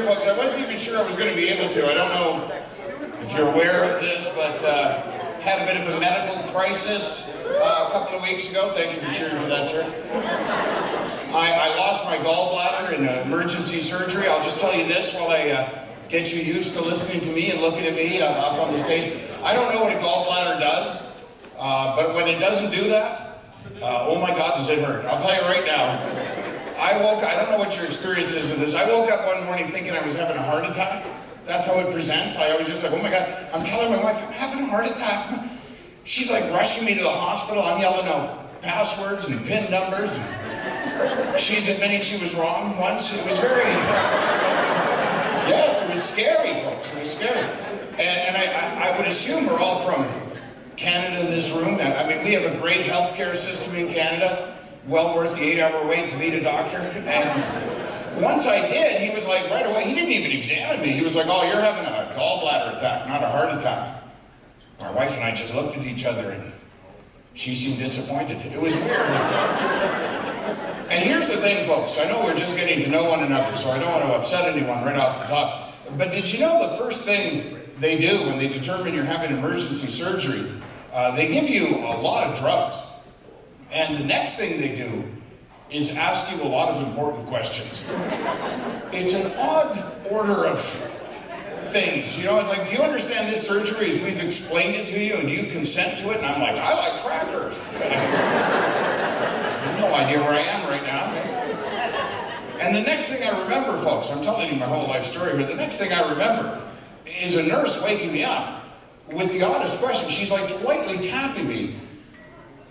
folks. I wasn't even sure I was going to be able to. I don't know if you're aware of this, but had a bit of a medical crisis a couple of weeks ago. Thank you for cheering for that, sir. I lost my gallbladder in emergency surgery. I'll just tell you this while I get you used to listening to me and looking at me up on the stage. I don't know what a gallbladder does, but when it doesn't do that, oh my God, does it hurt. I'll tell you right now. I don't know what your experience is with this. I woke up one morning thinking I was having a heart attack. That's how it presents. I always just like, oh my God, I'm telling my wife, I'm having a heart attack. She's like rushing me to the hospital. I'm yelling out passwords and PIN numbers. And she's admitting she was wrong once. It was very, yes, it was scary, folks. It was scary. And I would assume we're all from Canada in this room. I mean, we have a great healthcare system in Canada. Well worth the 8-hour wait to meet a doctor. And once I did, he was like, right away, he didn't even examine me. He was like, oh, you're having a gallbladder attack, not a heart attack. My wife and I just looked at each other and she seemed disappointed. It was weird. And here's the thing, folks. I know we're just getting to know one another, so I don't want to upset anyone right off the top. But did you know the first thing they do when they determine you're having emergency surgery, they give you a lot of drugs. And the next thing they do is ask you a lot of important questions. It's an odd order of things. You know, it's like, do you understand this surgery as we've explained it to you, and do you consent to it? And I'm like, I like crackers. No idea where I am right now. And the next thing I remember, folks, I'm telling you my whole life story here, the next thing I remember is a nurse waking me up with the oddest question. She's like lightly tapping me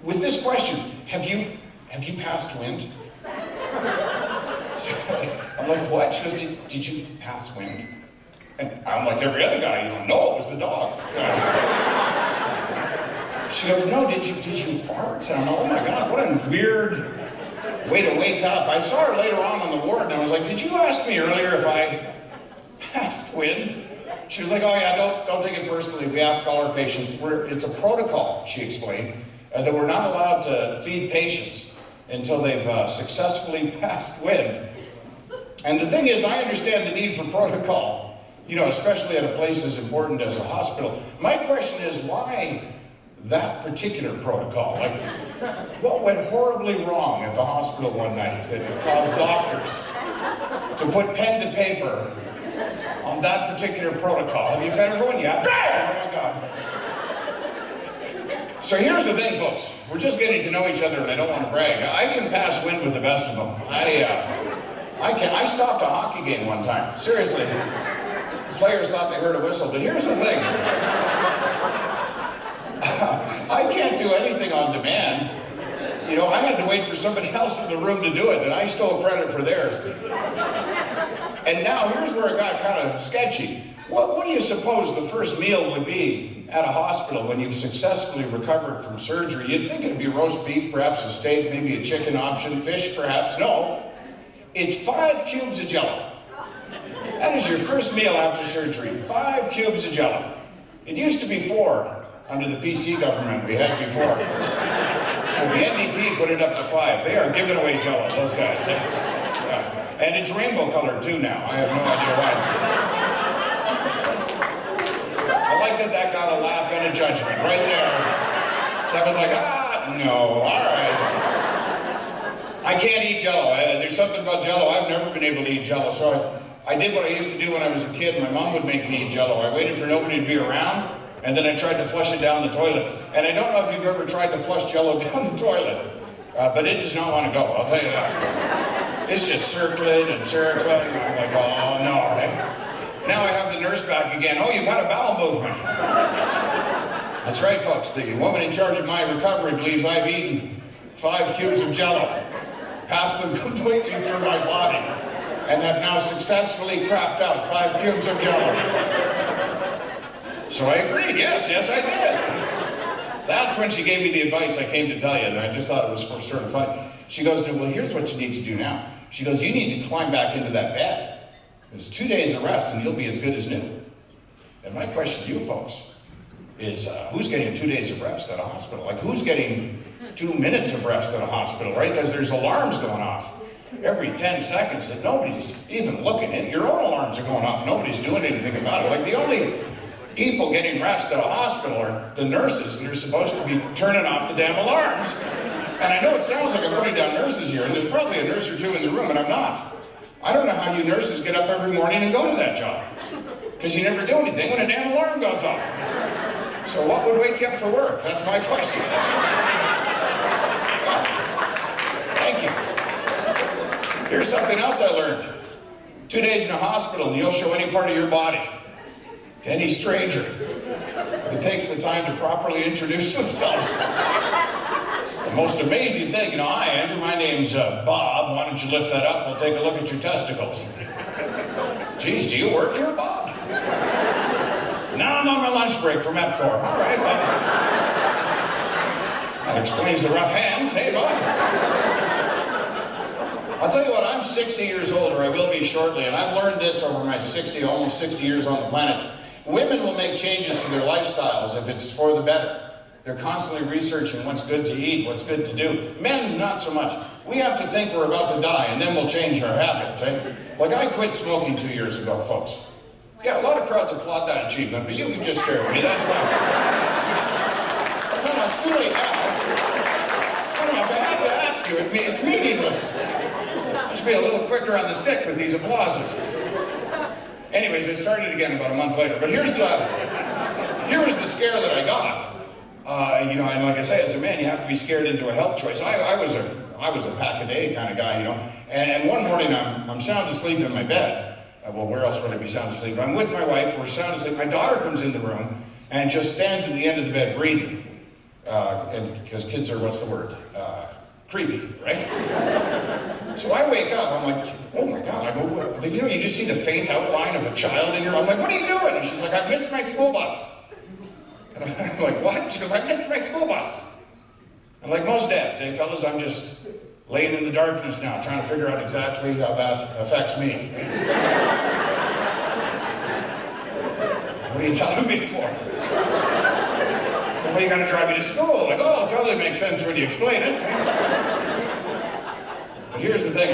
with this question: have you passed wind? So I'm like, what? She goes, did you pass wind? And I'm like every other guy, no, it was the dog. She goes, no, did you fart? And I'm like, oh my God, what a weird way to wake up. I saw her later on the ward, and I was like, did you ask me earlier if I passed wind? She was like, oh yeah, don't take it personally. We ask all our patients. It's a protocol, she explained, that we're not allowed to feed patients until they've successfully passed wind. And the thing is, I understand the need for protocol, especially at a place as important as a hospital. My question is, why that particular protocol? Like, what went horribly wrong at the hospital one night that it caused doctors to put pen to paper on that particular protocol? Have you fed everyone? Yeah. Oh my God. So here's the thing, folks. We're just getting to know each other, and I don't want to brag. I can pass wind with the best of them. I stopped a hockey game one time. Seriously. The players thought they heard a whistle, but here's the thing. I can't do anything on demand. I had to wait for somebody else in the room to do it, and I stole credit for theirs. And now here's where it got kind of sketchy. What do you suppose the first meal would be at a hospital when you've successfully recovered from surgery? You'd think it'd be roast beef, perhaps a steak, maybe a chicken option, fish perhaps. No, it's 5 cubes of Jell-O. That is your first meal after surgery, 5 cubes of Jell-O. It used to be 4 under the PC government we had before. The NDP put it up to 5. They are giving away Jell-O, those guys. And it's rainbow colored too now. I have no idea why. I like that got a laugh and a judgment right there. That was like, no, all right. I can't eat Jell-O. There's something about Jell-O. I've never been able to eat Jell-O. So I did what I used to do when I was a kid. My mom would make me eat Jell-O. I waited for nobody to be around, and then I tried to flush it down the toilet. And I don't know if you've ever tried to flush Jell-O down the toilet, but it does not want to go, I'll tell you that. It's just circling and circling. I'm like, oh no. Right? Now I have the nurse back again. Oh, you've had a bowel movement. That's right, folks. The woman in charge of my recovery believes I've eaten 5 cubes of Jell-O, passed them completely through my body, and have now successfully crapped out 5 cubes of Jell-O. So I agreed. Yes, I did. That's when she gave me the advice I came to tell you, and I just thought it was sort of fun. She goes, well, here's what you need to do now. She goes, you need to climb back into that bed. There's 2 days of rest, and you'll be as good as new. And my question to you folks is, who's getting 2 days of rest at a hospital? Like, who's getting 2 minutes of rest at a hospital, right? Because there's alarms going off. every 10 seconds that nobody's even looking in. Your own alarms are going off. Nobody's doing anything about it. Like, the only people getting rest at a hospital are the nurses, and they're supposed to be turning off the damn alarms. And I know it sounds like I'm putting down nurses here, and there's probably a nurse or two in the room, and I'm not. I don't know how you nurses get up every morning and go to that job. Because you never do anything when a damn alarm goes off. So what would wake you up for work? That's my question. Thank you. Here's something else I learned. 2 days in a hospital and you'll show any part of your body to any stranger that takes the time to properly introduce themselves. It's the most amazing thing. You know, hi, Andrew, my name's Bob. Why don't you lift that up? We'll take a look at your testicles. Geez, do you work here, Bob? No, I'm on my lunch break from EPCOR. All right, well, that explains the rough hands. Hey, Bob. I'll tell you what, I'm 60 years old, or I will be shortly, and I've learned this over my almost 60 years on the planet. Women will make changes to their lifestyles if it's for the better. They're constantly researching what's good to eat, what's good to do. Men, not so much. We have to think we're about to die, and then we'll change our habits, eh? Like, I quit smoking 2 years ago, folks. Yeah, a lot of crowds applaud that achievement, but you can just stare at me, that's fine. No, it's too late now. No, if I have to ask you, it's meaningless. Just be a little quicker on the stick with these applauses. Anyways, I started again about a month later, but here was the scare that I got. You know, and like I say, as a man, you have to be scared into a health choice. I was a pack-a-day kind of guy, you know. And one morning, I'm sound asleep in my bed. Well, where else would I be sound asleep? I'm with my wife, we're sound asleep. My daughter comes in the room and just stands at the end of the bed breathing. And because kids are, what's the word? Creepy, right? So I wake up, I'm like, oh my God. I go, you know, you just see the faint outline of a child in your, I'm like, what are you doing? And she's like, I missed my school bus. And I'm like, what? She goes, I missed my school bus. And like most dads, hey fellas, I'm just laying in the darkness now, trying to figure out exactly how that affects me. What are you telling me for? Well, you gotta drive me to school. Like, oh, it totally makes sense when you explain it. But here's the thing,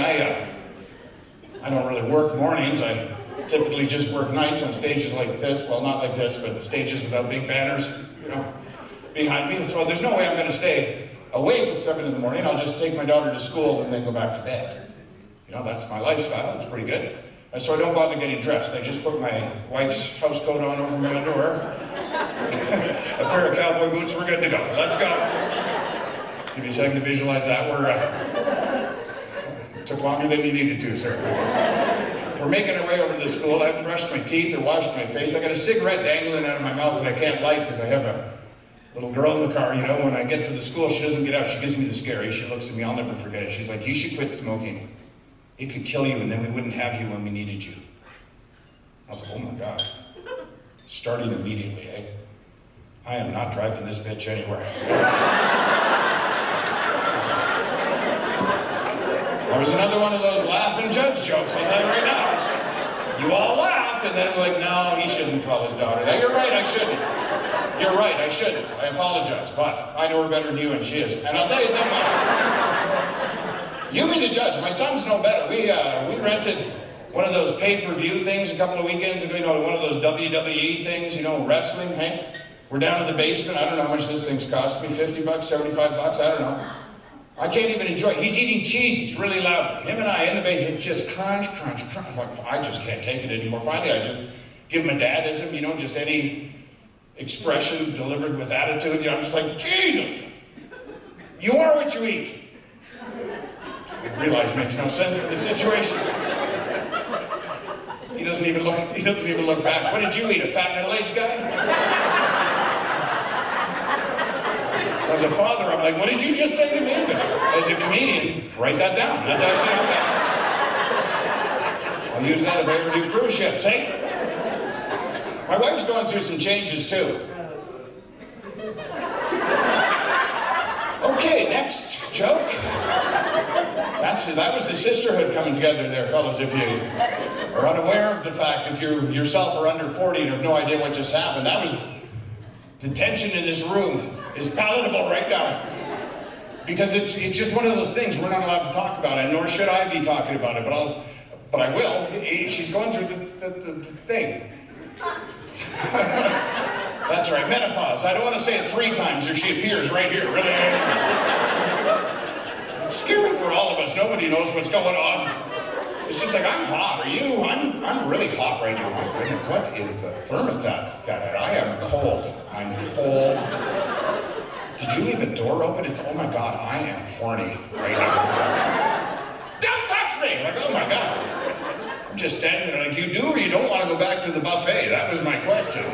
I don't really work mornings. I typically just work nights on stages like this. Well, not like this, but stages without big banners, you know, behind me. So there's no way I'm gonna stay awake at 7 in the morning. I'll just take my daughter to school and then go back to bed. You know, that's my lifestyle. It's pretty good. And so I don't bother getting dressed. I just put my wife's house coat on over my underwear. A pair of cowboy boots, we're good to go. Let's go. Give you a second to visualize that. It took longer than you needed to, sir. We're making our way over to the school. I haven't brushed my teeth or washed my face. I got a cigarette dangling out of my mouth that I can't light because I have a little girl in the car. You know, when I get to the school, she doesn't get out. She gives me the scary. She looks at me. I'll never forget it. She's like, you should quit smoking. It could kill you, and then we wouldn't have you when we needed you. I was like, oh my God. Starting immediately, eh? I am not driving this bitch anywhere. That was another one of those laugh and judge jokes, I'll tell you right now. You all laughed, and then like, no, he shouldn't call his daughter that. You're right, I shouldn't. You're right, I shouldn't. I apologize, but I know her better than you, and she is. And I'll tell you something else. You be the judge. My sons know better. We rented one of those pay-per-view things a couple of weekends ago, you know, one of those WWE things, you know, wrestling, hey? We're down in the basement. I don't know how much this thing's cost me, 50 bucks, 75 bucks, I don't know. I can't even enjoy it. He's eating cheese. He's really loud. Him and I in the basement, just crunch, crunch, crunch. Like, I just can't take it anymore. Finally, I just give him a dadism, you know, just any expression delivered with attitude. You know, I'm just like, Jesus, you are what you eat. I realize it makes no sense to the situation. He doesn't even look back. What did you eat, a fat middle-aged guy? As a father, I'm like, what did you just say to me? But as a comedian, write that down. That's actually not bad. I'll use that if I ever do cruise ships, hey? My wife's going through some changes too. Okay, next joke. That was the sisterhood coming together there, fellas. If you are unaware of the fact, if you yourself are under 40 and have no idea what just happened, that was the tension in this room is palatable right now. Because it's just one of those things we're not allowed to talk about, and nor should I be talking about it, but I will. She's going through the thing. That's right, menopause. I don't want to say it 3 times or she appears right here, really. It's scary for all of us. Nobody knows what's going on. It's just like, I'm hot. Are you? I'm really hot right now. My goodness, what is the thermostat set at? I am cold. I'm cold. Did you leave the door open? Oh my God, I am horny right now. Don't touch me! Like, oh my God. I'm just standing there like, you do or you don't want to go back to the buffet? That was my question.